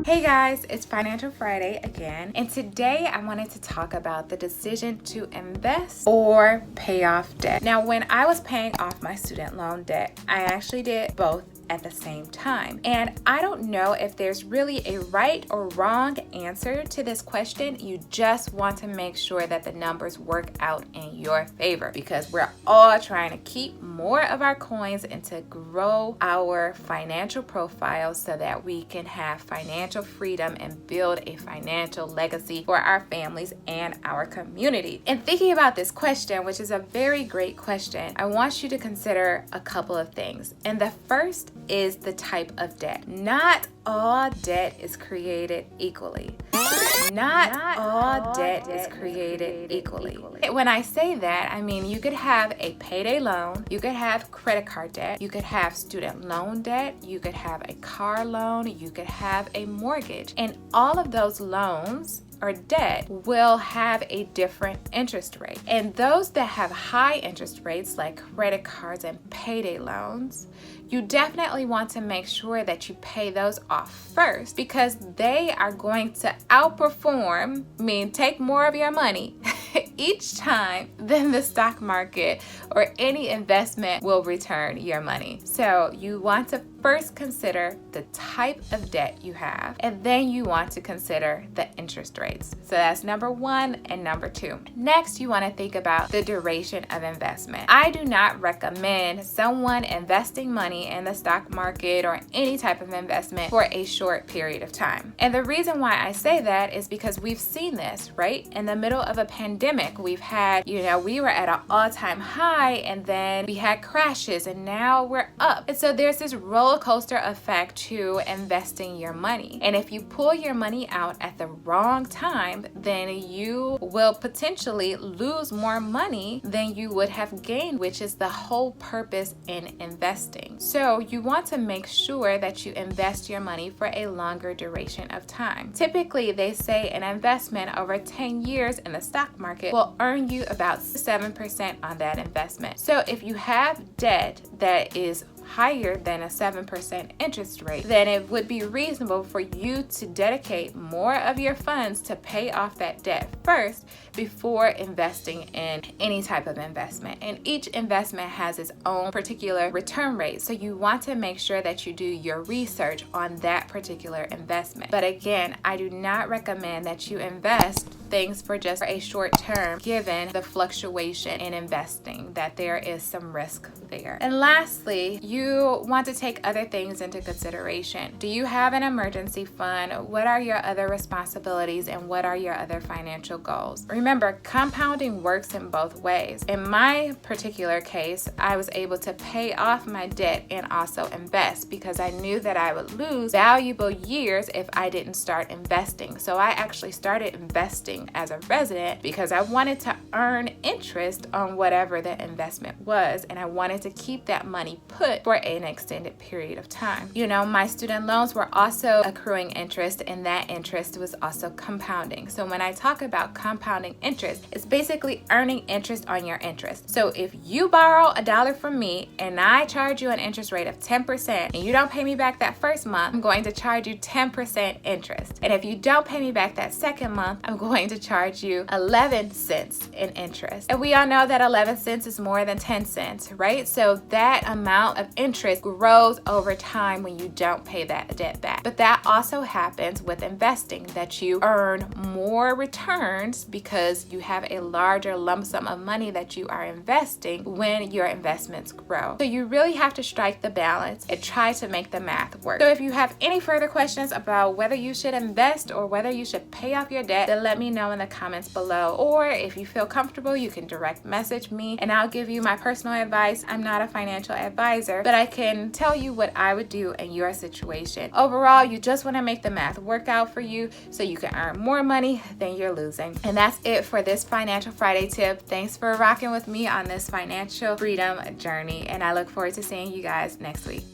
Hey guys, it's Financial Friday again, and today I wanted to talk about the decision to invest or pay off debt. Now, when I was paying off my student loan debt, I actually did both at the same time. And I don't know if there's really a right or wrong answer to this question. You just want to make sure that the numbers work out in your favor, because we're all trying to keep more of our coins and to grow our financial profile so that we can have financial freedom and build a financial legacy for our families and our community. In thinking about this question, which is a very great question, I want you to consider a couple of things. And the first is the type of debt. Not all debt is created equally. Not all debt is created equally. When I say that, I mean you could have a payday loan, you could have credit card debt, you could have student loan debt, you could have a car loan, you could have a mortgage. And all of those loans or debt will have a different interest rate. And those that have high interest rates like credit cards and payday loans, you definitely want to make sure that you pay those off first, because they are going to outperform, take more of your money each time than the stock market or any investment will return your money. So you want to first consider the type of debt you have, and then you want to consider the interest rates. So that's number one and number two. Next, you want to think about the duration of investment. I do not recommend someone investing money in the stock market or any type of investment for a short period of time. And the reason why I say that is because we've seen this, right? In the middle of a pandemic, we've had, we were at an all-time high, and then we had crashes, and now we're up. And so there's this roller coaster effect to investing your money. And if you pull your money out at the wrong time, then you will potentially lose more money than you would have gained, which is the whole purpose in investing. So you want to make sure that you invest your money for a longer duration of time. Typically, they say an investment over 10 years in the stock market will earn you about 7% on that investment. So if you have debt that is higher than a 7% interest rate, then it would be reasonable for you to dedicate more of your funds to pay off that debt first before investing in any type of investment. And each investment has its own particular return rate. So you want to make sure that you do your research on that particular investment. But again, I do not recommend that you invest things for just a short term, given the fluctuation in investing, that there is some risk there. And lastly, you want to take other things into consideration. Do you have an emergency fund? What are your other responsibilities, and what are your other financial goals? Remember, compounding works in both ways. In my particular case, I was able to pay off my debt and also invest, because I knew that I would lose valuable years if I didn't start investing. So I actually started investing as a resident because I wanted to earn interest on whatever the investment was, and I wanted to keep that money put for an extended period of time. My student loans were also accruing interest, and that interest was also compounding. So when I talk about compounding interest, it's basically earning interest on your interest. So if you borrow $1 from me and I charge you an interest rate of 10% and you don't pay me back that first month, I'm going to charge you 10% interest. And if you don't pay me back that second month, I'm going to charge you 11 cents in interest. And we all know that 11 cents is more than 10 cents, right? So that amount of interest grows over time when you don't pay that debt back. But that also happens with investing, that you earn more returns because you have a larger lump sum of money that you are investing when your investments grow. So you really have to strike the balance and try to make the math work. So if you have any further questions about whether you should invest or whether you should pay off your debt, then let me know in the comments below. Or if you feel comfortable, you can direct message me and I'll give you my personal advice. I'm not a financial advisor, but I can tell you what I would do in your situation. Overall, you just want to make the math work out for you so you can earn more money than you're losing. And that's it for this Financial Friday tip. Thanks for rocking with me on this financial freedom journey, and I look forward to seeing you guys next week.